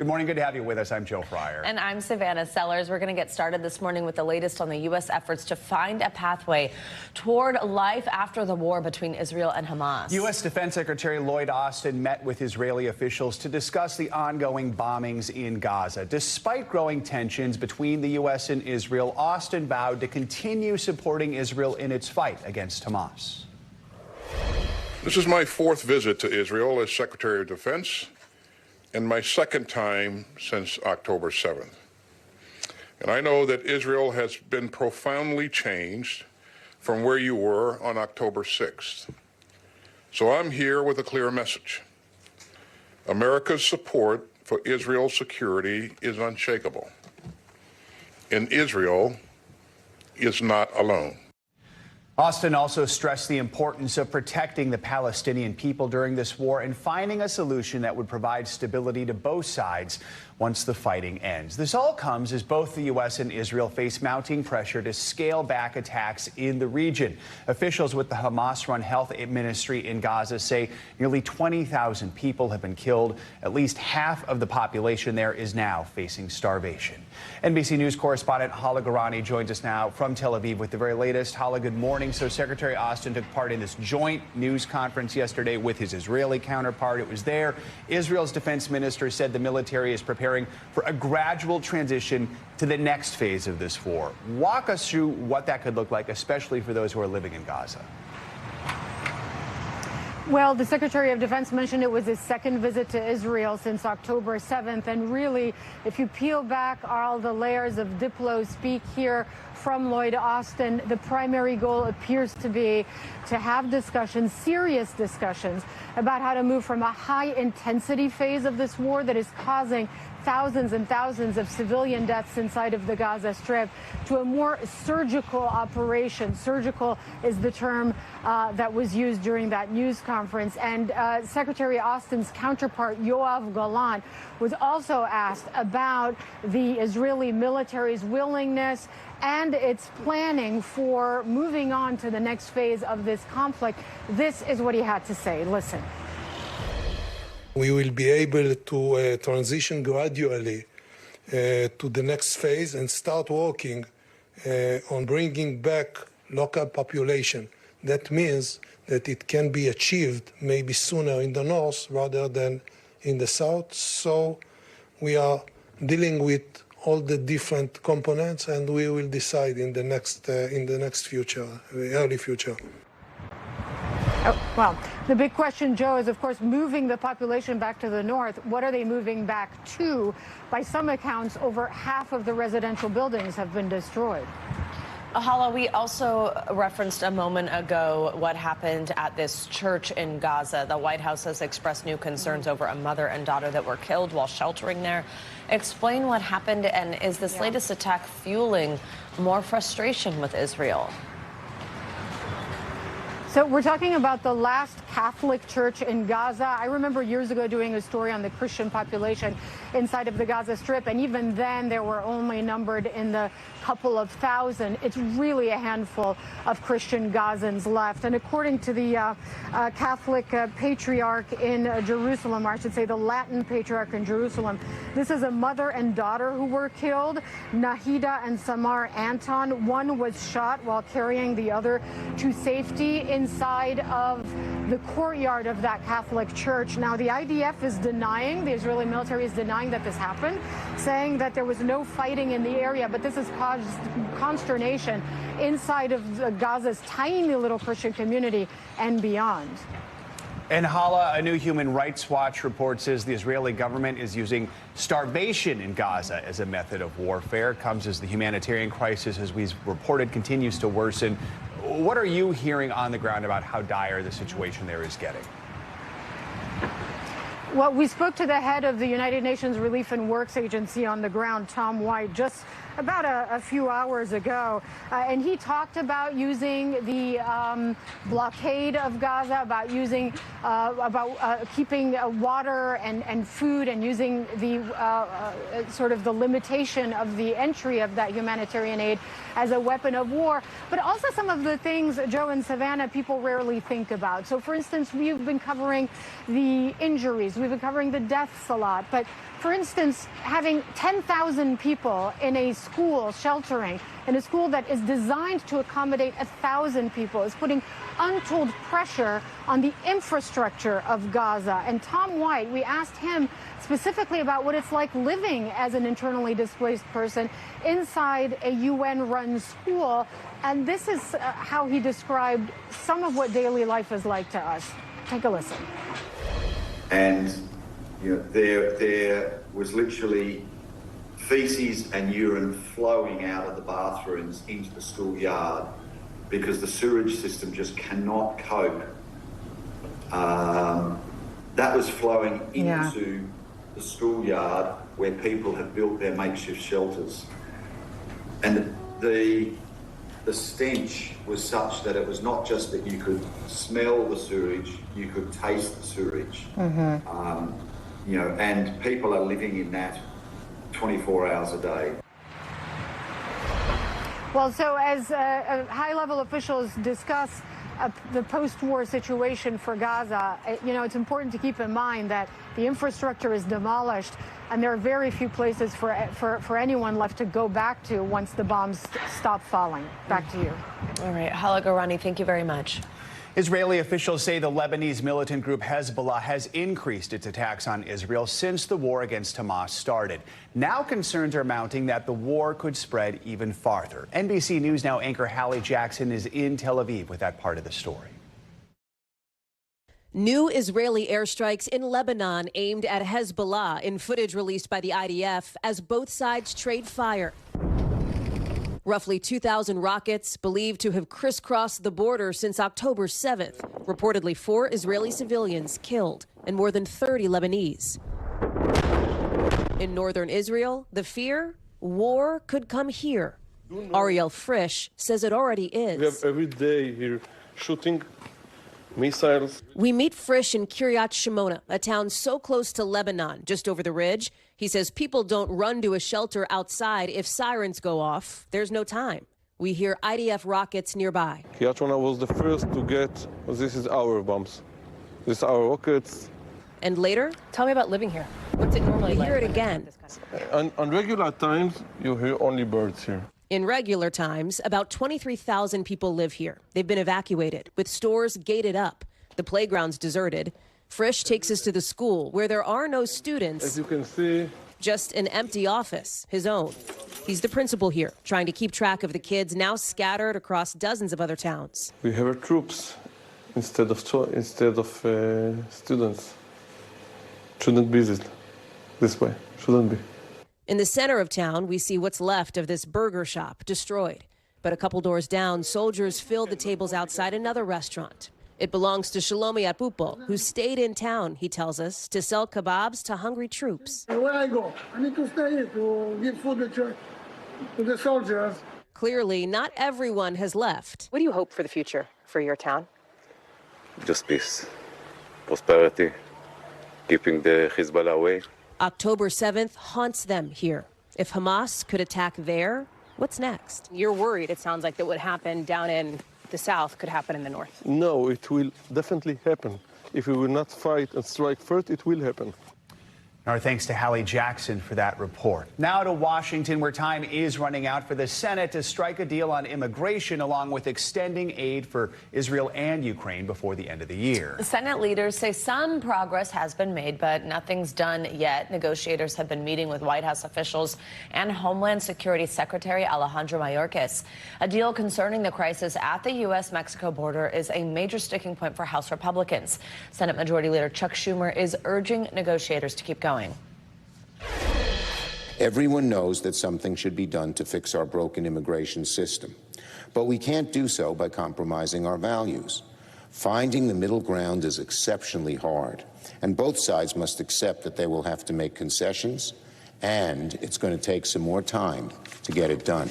Good morning. Good to have you with us. I'm Joe Fryer. And I'm Savannah Sellers. We're going to get started this morning with the latest on the U.S. efforts to find a pathway toward life after the war between Israel and Hamas. U.S. Defense Secretary Lloyd Austin met with Israeli officials to discuss the ongoing bombings in Gaza. Despite growing tensions between the U.S. and Israel, Austin vowed to continue supporting Israel in its fight against Hamas. This is my fourth visit to Israel as Secretary of Defense, and my second time since October 7th. And I know that Israel has been profoundly changed from where you were on October 6th. So I'm here with a clear message. America's support for Israel's security is unshakable. And Israel is not alone. Austin also stressed the importance of protecting the Palestinian people during this war and finding a solution that would provide stability to both sides once the fighting ends. This all comes as both the U.S. and Israel face mounting pressure to scale back attacks in the region. Officials with the Hamas-run health ministry in Gaza say nearly 20,000 people have been killed. At least half of the population there is now facing starvation. NBC News correspondent Hala Garani joins us now from Tel Aviv with the very latest. Hala, good morning. So Secretary Austin took part in this joint news conference yesterday with his Israeli counterpart. It was there. Israel's defense minister said the military is preparing for a gradual transition to the next phase of this war. Walk us through what that could look like, especially for those who are living in Gaza. Well, the Secretary of Defense mentioned it was his second visit to Israel since October 7th. And really, if you peel back all the layers of Diplo speak here from Lloyd Austin, the primary goal appears to be to have discussions, serious discussions, about how to move from a high-intensity phase of this war that is causing thousands and thousands of civilian deaths inside of the Gaza Strip to a more surgical operation. Surgical is the term that was used during that news conference. And Secretary Austin's counterpart, Yoav Gallant, was also asked about the Israeli military's willingness and its planning for moving on to the next phase of this conflict. This is what he had to say. Listen. We will be able to transition gradually to the next phase and start working on bringing back local population. That means that it can be achieved maybe sooner in the north rather than in the south. So we are dealing with all the different components, and we will decide in the next future, early future. Oh, well, the big question, Joe, is, of course, moving the population back to the north. What are they moving back to? By some accounts, over half of the residential buildings have been destroyed. Hala, we also referenced a moment ago what happened at this church in Gaza. The White House has expressed new concerns over a mother and daughter that were killed while sheltering there. Explain what happened, and is this latest attack fueling more frustration with Israel? So we're talking about the last Catholic church in Gaza. I remember years ago doing a story on the Christian population inside of the Gaza Strip, and even then they were only numbered in the couple of thousand. It's really a handful of Christian Gazans left. And according to the Catholic patriarch in Jerusalem, or I should say the Latin patriarch in Jerusalem, this is a mother and daughter who were killed, Nahida and Samar Anton. One was shot while carrying the other to safety inside of the courtyard of that Catholic church. Now, the IDF is denying, the Israeli military is denying that this happened, saying that there was no fighting in the area, but this has caused consternation inside of Gaza's tiny little Christian community and beyond. And Hala, a new Human Rights Watch report says the Israeli government is using starvation in Gaza as a method of warfare. It comes as the humanitarian crisis, as we've reported, continues to worsen. What are you hearing on the ground about how dire the situation there is getting? Well, we spoke to the head of the United Nations Relief and Works Agency on the ground, Tom White, just about a few hours ago, and he talked about using the blockade of Gaza, about using keeping water and food, and using the sort of the limitation of the entry of that humanitarian aid as a weapon of war, but also some of the things, Joe and Savannah, people rarely think about. So, for instance, we've been covering the injuries. We've been covering the deaths a lot. But for instance, having 10,000 people in a school sheltering, in a school that is designed to accommodate 1,000 people, is putting untold pressure on the infrastructure of Gaza. And Tom White, we asked him specifically about what it's like living as an internally displaced person inside a UN-run school. And this is how he described some of what daily life is like to us. Take a listen. And you know, there was literally feces and urine flowing out of the bathrooms into the schoolyard because the sewage system just cannot cope. That was flowing into the schoolyard where people have built their makeshift shelters. And the stench was such that it was not just that you could smell the sewage, you could taste the sewage. You know, and people are living in that 24 hours a day. Well, so as high-level officials discuss the post-war situation for Gaza, you know, it's important to keep in mind that the infrastructure is demolished, and there are very few places for anyone left to go back to once the bombs stop falling. Back to you. All right, Hala Gorani, thank you very much. Israeli officials say the Lebanese militant group Hezbollah has increased its attacks on Israel since the war against Hamas started. Now concerns are mounting that the war could spread even farther. NBC News Now anchor Hallie Jackson is in Tel Aviv with that part of the story. New Israeli airstrikes in Lebanon aimed at Hezbollah in footage released by the IDF as both sides trade fire. Roughly 2,000 rockets believed to have crisscrossed the border since October 7th. Reportedly 4 Israeli civilians killed and more than 30 Lebanese. In northern Israel, the fear? War could come here. Ariel Frisch says it already is. We have every day here shooting missiles. We meet Frisch in Kiryat Shimona, a town so close to Lebanon, just over the ridge. He says people don't run to a shelter outside if sirens go off. There's no time. We hear IDF rockets nearby. Kiryat Shimona was the first to get, this is our bombs. This is our rockets. And later, Tell me about living here. What's it normally like? hear it again. On regular times, you hear only birds here. In regular times, about 23,000 people live here. They've been evacuated, with stores gated up, the playgrounds deserted. Frisch takes us to the school, where there are no students. As you can see, Just an empty office, his own. He's the principal here, trying to keep track of the kids now scattered across dozens of other towns. we have our troops instead of students. Shouldn't be this way. Shouldn't be. In the center of town, we see what's left of this burger shop, destroyed. But a couple doors down, soldiers filled the tables outside another restaurant. It belongs to Shlomi Atbupol, who stayed in town, he tells us, to sell kebabs to hungry troops. Where I go, I need to stay here to give food to the soldiers. Clearly, not everyone has left. What do you hope for the future for your town? Just peace, prosperity, keeping the Hezbollah away. October 7th haunts them here. If Hamas could attack there, what's next? You're worried, it sounds like, that what happened down in the south could happen in the north. No, it will definitely happen. If we will not fight and strike first, it will happen. Our thanks to Hallie Jackson for that report. Now to Washington, where time is running out for the Senate to strike a deal on immigration, along with extending aid for Israel and Ukraine before the end of the year. Senate leaders say some progress has been made, but nothing's done yet. Negotiators have been meeting with White House officials and Homeland Security Secretary Alejandro Mayorkas. A deal concerning the crisis at the U.S.-Mexico border is a major sticking point for House Republicans. Senate Majority Leader Chuck Schumer is urging negotiators to keep going. Everyone knows that something should be done to fix our broken immigration system, but we can't do so by compromising our values. Finding the middle ground is exceptionally hard, and both sides must accept that they will have to make concessions, and it's going to take some more time to get it done.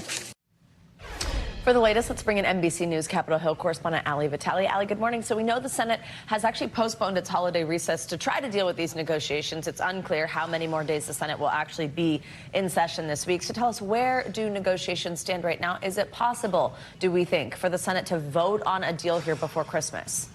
For the latest, let's bring in NBC News Capitol Hill correspondent Ali Vitale. Ali, good morning. So we know the Senate has actually postponed its holiday recess to try to deal with these negotiations. It's unclear how many more days the Senate will actually be in session this week. So tell us, where do negotiations stand right now? Is it possible, do we think, for the Senate to vote on a deal here before Christmas?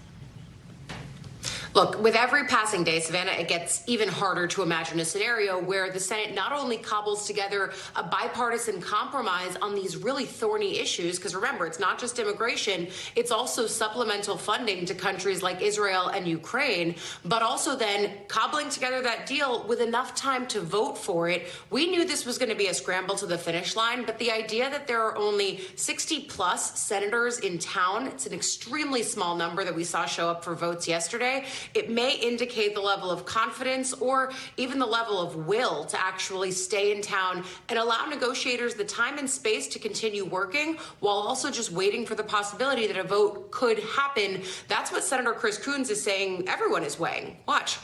Look, with every passing day, Savannah, it gets even harder to imagine a scenario where the Senate not only cobbles together a bipartisan compromise on these really thorny issues, because remember, it's not just immigration, it's also supplemental funding to countries like Israel and Ukraine, but also then cobbling together that deal with enough time to vote for it. We knew this was going to be a scramble to the finish line, but the idea that there are only 60 plus senators in town, it's an extremely small number that we saw show up for votes yesterday. It may indicate the level of confidence or even the level of will to actually stay in town and allow negotiators the time and space to continue working while also just waiting for the possibility that a vote could happen. That's what Senator Chris Coons is saying everyone is weighing. Watch.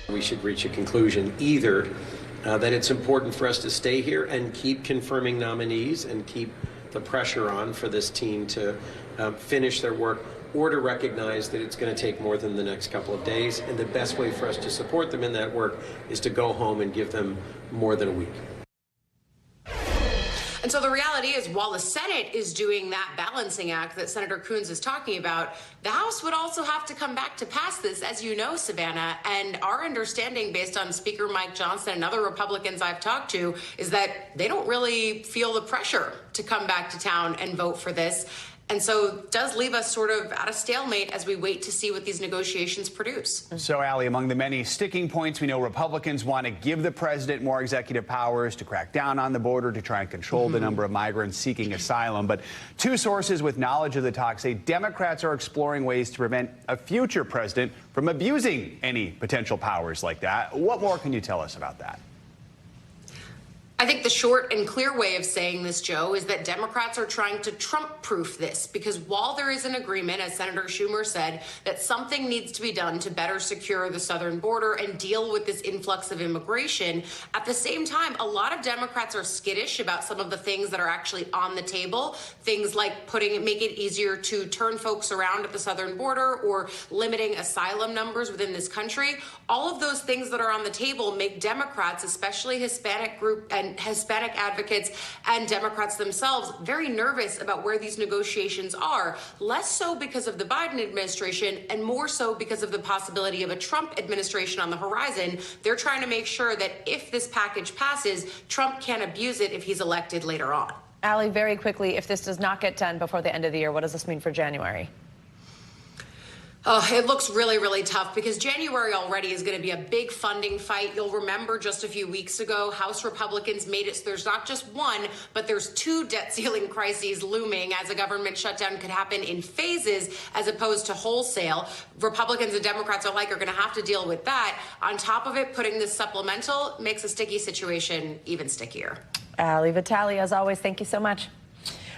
We should reach a conclusion either that it's important for us to stay here and keep confirming nominees and keep the pressure on for this team to finish their work, or to recognize that it's going to take more than the next couple of days. And the best way for us to support them in that work is to go home and give them more than a week. And so the reality is, while the Senate is doing that balancing act that Senator Coons is talking about, the House would also have to come back to pass this, as you know, Savannah. And our understanding, based on Speaker Mike Johnson and other Republicans I've talked to, is that they don't really feel the pressure to come back to town and vote for this. And so it does leave us sort of at a stalemate as we wait to see what these negotiations produce. So, Allie, among the many sticking points, we know Republicans want to give the president more executive powers to crack down on the border, to try and control the number of migrants seeking asylum. But two sources with knowledge of the talk say Democrats are exploring ways to prevent a future president from abusing any potential powers like that. What more can you tell us about that? I think the short and clear way of saying this, Joe, is that Democrats are trying to Trump-proof this, because while there is an agreement, as Senator Schumer said, that something needs to be done to better secure the southern border and deal with this influx of immigration, at the same time, a lot of Democrats are skittish about some of the things that are actually on the table, things like make it easier to turn folks around at the southern border or limiting asylum numbers within this country. All of those things that are on the table make Democrats, especially Hispanic group and Hispanic advocates and Democrats themselves, very nervous about where these negotiations are, less so because of the Biden administration and more so because of the possibility of a Trump administration on the horizon. They're trying to make sure that if this package passes, Trump can't abuse it if he's elected later on. Allie, very quickly, if this does not get done before the end of the year, what does this mean for January? It looks really, really tough because January already is going to be a big funding fight. You'll remember just a few weeks ago, House Republicans made it so there's not just one, but there's two debt ceiling crises looming as a government shutdown could happen in phases as opposed to wholesale. Republicans and Democrats alike are going to have to deal with that. On top of it, putting this supplemental makes a sticky situation even stickier. Allie Vitale, as always, thank you so much.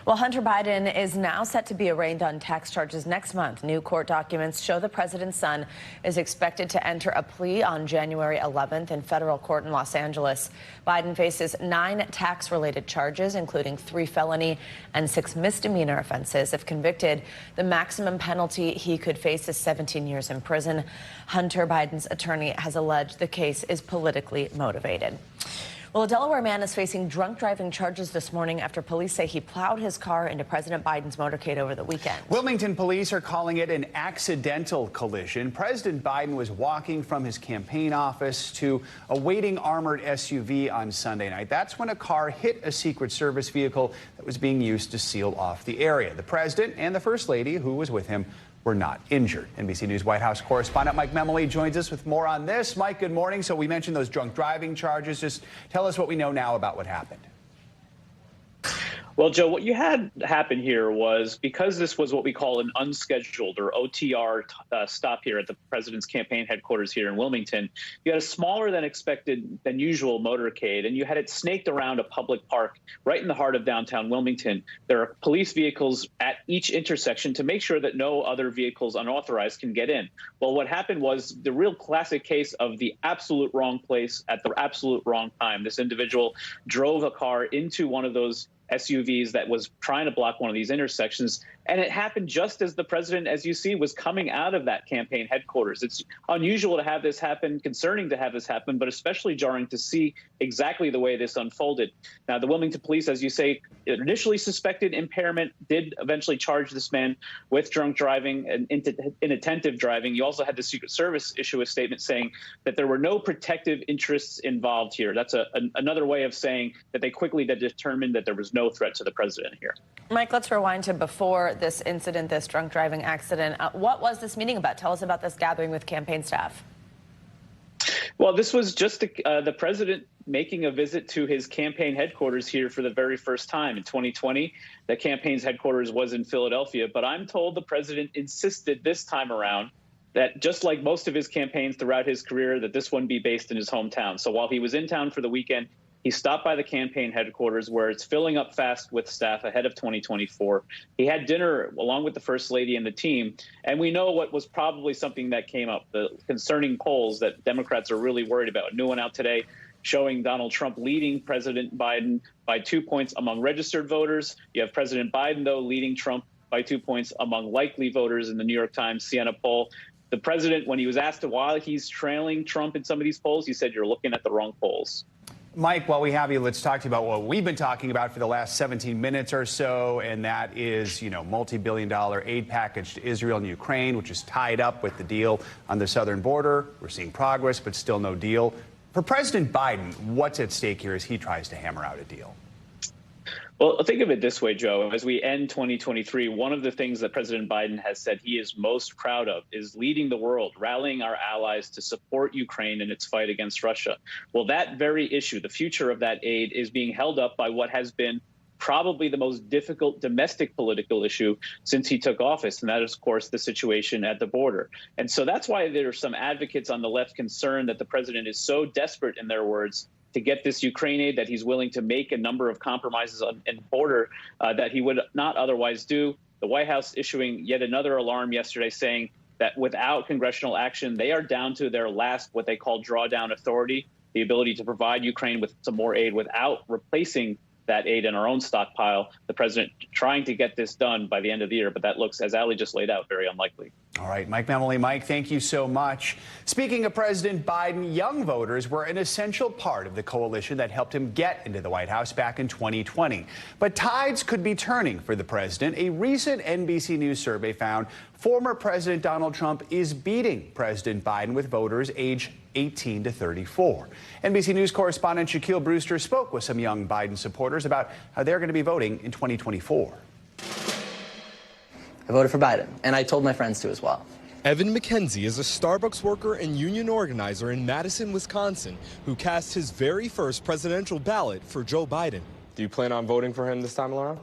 Well, Hunter Biden is now set to be arraigned on tax charges next month. New court documents show the president's son is expected to enter a plea on January 11th in federal court in Los Angeles. Biden faces 9 tax-related charges, including 3 felony and 6 misdemeanor offenses. If convicted, the maximum penalty he could face is 17 years in prison. Hunter Biden's attorney has alleged the case is politically motivated. Well, a Delaware man is facing drunk driving charges this morning after police say he plowed his car into President Biden's motorcade over the weekend. Wilmington police are calling it an accidental collision. President Biden was walking from his campaign office to a waiting armored SUV on Sunday night. That's when a car hit a Secret Service vehicle that was being used to seal off the area. The president and the First Lady, who was with him, were not injured. NBC News White House correspondent Mike Memoli joins us with more on this. Mike, good morning. So we mentioned those drunk driving charges. Just tell us what we know now about what happened. Well, Joe, what you had happen here was, because this was what we call an unscheduled or OTR stop here at the president's campaign headquarters here in Wilmington, you had a smaller than expected than usual motorcade, and you had it snaked around a public park right in the heart of downtown Wilmington. There are police vehicles at each intersection to make sure that no other vehicles unauthorized can get in. Well, what happened was the real classic case of the absolute wrong place at the absolute wrong time. This individual drove a car into one of those SUVs that was trying to block one of these intersections. And it happened just as the president, as you see, was coming out of that campaign headquarters. It's unusual to have this happen, concerning to have this happen, but especially jarring to see exactly the way this unfolded. Now, the Wilmington police, as you say, initially suspected impairment, did eventually charge this man with drunk driving and inattentive driving. You also had the Secret Service issue a statement saying that there were no protective interests involved here. That's another way of saying that they quickly determined that there was no threat to the president here. Mike, let's rewind to before this incident, this drunk driving accident. What was this meeting about? Tell us about this gathering with campaign staff. Well, this was just the president making a visit to his campaign headquarters here for the very first time. In 2020, the campaign's headquarters was in Philadelphia, but I'm told the president insisted this time around that, just like most of his campaigns throughout his career, that this one be based in his hometown. So while he was in town for the weekend, he stopped by the campaign headquarters, where it's filling up fast with staff ahead of 2024. He had dinner along with the First Lady and the team. And we know what was probably something that came up, the concerning polls that Democrats are really worried about. A new one out today showing Donald Trump leading President Biden by 2 points among registered voters. You have President Biden, though, leading Trump by 2 points among likely voters in the New York Times Siena poll. The president, when he was asked why he's trailing Trump in some of these polls, he said, "You're looking at the wrong polls." Mike, while we have you, let's talk to you about what we've been talking about for the last 17 minutes or so, and that is, multi-billion-dollar aid package to Israel and Ukraine, which is tied up with the deal on the southern border. We're seeing progress, but still no deal. For President Biden, what's at stake here as he tries to hammer out a deal? Well, think of it this way, Joe. As we end 2023, one of the things that President Biden has said he is most proud of is leading the world, rallying our allies to support Ukraine in its fight against Russia. Well, that very issue, the future of that aid, is being held up by what has been probably the most difficult domestic political issue since he took office, and that is, of course, the situation at the border. And so that's why there are some advocates on the left concerned that the president is so desperate, in their words, to get this Ukraine aid, that he's willing to make a number of compromises on the border that he would not otherwise do. The White House issuing yet another alarm yesterday, saying that without congressional action, they are down to their last, what they call drawdown authority, the ability to provide Ukraine with some more aid without replacing that aid in our own stockpile. The president trying to get this done by the end of the year, but that looks, as Ali just laid out, very unlikely. All right, Mike Memoli. Mike, thank you so much. Speaking of President Biden, young voters were an essential part of the coalition that helped him get into the White House back in 2020. But tides could be turning for the president. A recent NBC News survey found former President Donald Trump is beating President Biden with voters aged 18 to 34. NBC News correspondent Shaquille Brewster spoke with some young Biden supporters about how they're going to be voting in 2024. I voted for Biden, and I told my friends to as well. Evan McKenzie is a Starbucks worker and union organizer in Madison, Wisconsin, who cast his very first presidential ballot for Joe Biden. Do you plan on voting for him this time around?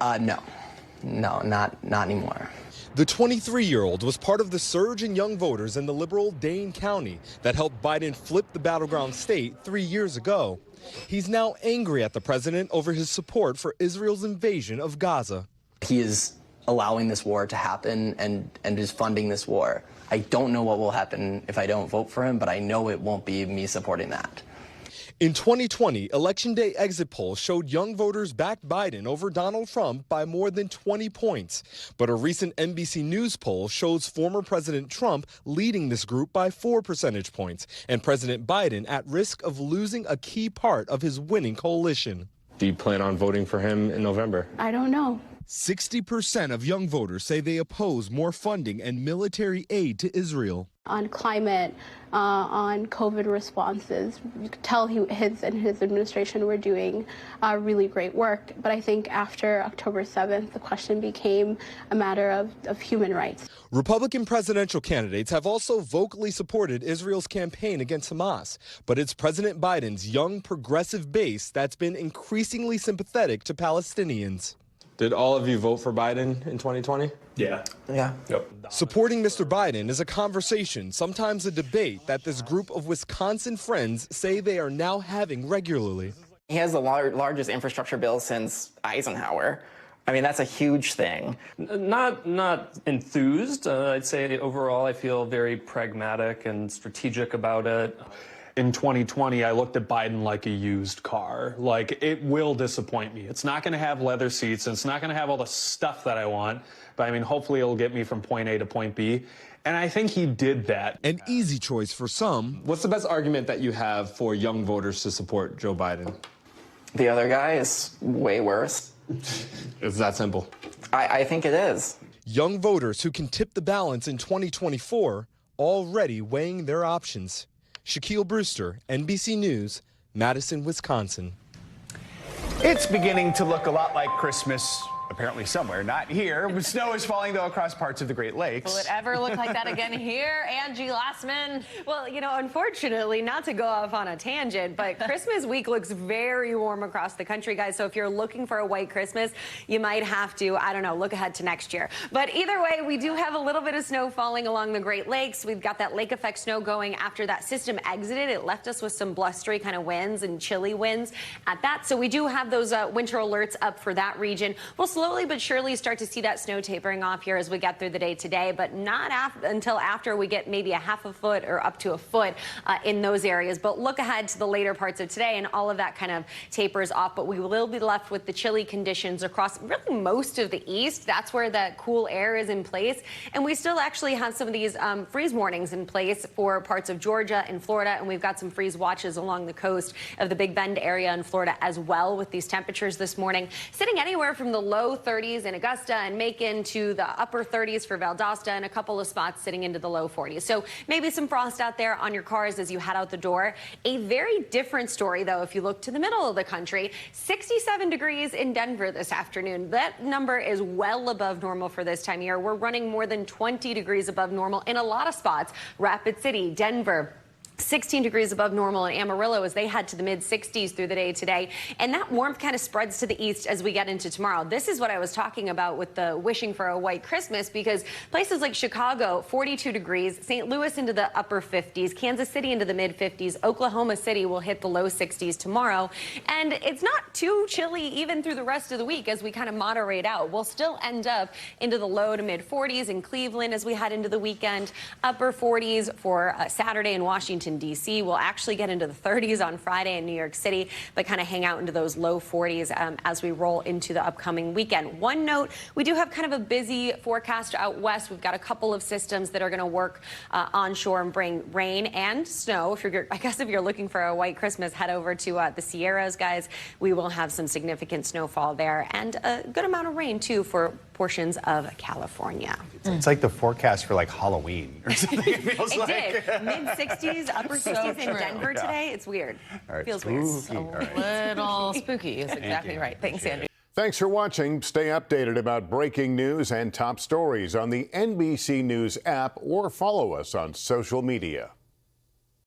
No, not anymore. The 23-year-old was part of the surge in young voters in the liberal Dane County that helped Biden flip the battleground state 3 years ago. He's now angry at the president over his support for Israel's invasion of Gaza. He is allowing this war to happen and is funding this war. I don't know what will happen if I don't vote for him, but I know it won't be me supporting that. In 2020, Election Day exit polls showed young voters backed Biden over Donald Trump by more than 20 points. But a recent NBC News poll shows former President Trump leading this group by 4 percentage points, and President Biden at risk of losing a key part of his winning coalition. Do you plan on voting for him in November? I don't know. 60% of young voters say they oppose more funding and military aid to Israel. On climate, on COVID responses, you could tell his administration were doing really great work. But I think after October 7th, the question became a matter of human rights. Republican presidential candidates have also vocally supported Israel's campaign against Hamas. But it's President Biden's young progressive base that's been increasingly sympathetic to Palestinians. Did all of you vote for Biden in 2020? Yeah. Yep. Supporting Mr. Biden is a conversation, sometimes a debate, that this group of Wisconsin friends say they are now having regularly. He has the largest infrastructure bill since Eisenhower. I mean, that's a huge thing. Not enthused. I'd say overall I feel very pragmatic and strategic about it. in 2020, I looked at Biden like a used car. Like, it will disappoint me. It's not going to have leather seats, and it's not going to have all the stuff that I want. But I mean, hopefully it'll get me from point A to point B. And I think he did that. An easy choice for some. What's the best argument that you have for young voters to support Joe Biden? The other guy is way worse. It's that simple. I think it is. Young voters who can tip the balance in 2024 already weighing their options. Shaquille Brewster, NBC News, Madison, Wisconsin. It's beginning to look a lot like Christmas, apparently somewhere, not here. Snow is falling, though, across parts of the Great Lakes. Will it ever look like that again here, Angie Lassman? Well, you know, unfortunately, not to go off on a tangent, but Christmas week looks very warm across the country, guys. So if you're looking for a white Christmas, you might have to, I don't know, look ahead to next year. But either way, we do have a little bit of snow falling along the Great Lakes. We've got that lake effect snow going after that system exited. It left us with some blustery kind of winds and chilly winds at that. So we do have those winter alerts up for that region. We'll slowly but surely start to see that snow tapering off here as we get through the day today, but not until after we get maybe a half a foot or up to a foot in those areas. But look ahead to the later parts of today and all of that kind of tapers off, but we will be left with the chilly conditions across really most of the east. That's where that cool air is in place. And we still actually have some of these freeze warnings in place for parts of Georgia and Florida, and we've got some freeze watches along the coast of the Big Bend area in Florida as well, with these temperatures this morning sitting anywhere from the low 30s in Augusta and Macon to the upper 30s for Valdosta, and a couple of spots sitting into the low 40s. So maybe some frost out there on your cars as you head out the door. A very different story, though, if you look to the middle of the country. 67 degrees in Denver this afternoon. That number is well above normal for this time of year. We're running more than 20 degrees above normal in a lot of spots. Rapid City, Denver, 16 degrees above normal in Amarillo as they head to the mid-60s through the day today. And that warmth kind of spreads to the east as we get into tomorrow. This is what I was talking about with the wishing for a white Christmas, because places like Chicago, 42 degrees, St. Louis into the upper 50s, Kansas City into the mid-50s, Oklahoma City will hit the low 60s tomorrow. And it's not too chilly even through the rest of the week as we kind of moderate out. We'll still end up into the low to mid-40s in Cleveland as we head into the weekend, upper 40s for Saturday in Washington, D.C. We'll actually get into the 30s on Friday in New York City, but kind of hang out into those low 40s as we roll into the upcoming weekend. One note, we do have kind of a busy forecast out west. We've got a couple of systems that are going to work onshore and bring rain and snow. If you're looking for a white Christmas, head over to the Sierras, guys. We will have some significant snowfall there and a good amount of rain, too, for portions of California. It's like the forecast for like Halloween or something. It feels it like. did. Mid-60s, upper 60s in Denver today. It's weird. All right, Feels spooky. weird. All Little spooky is exactly right. Thanks, Andrew. Thanks for watching. Stay updated about breaking news and top stories on the NBC News app or follow us on social media.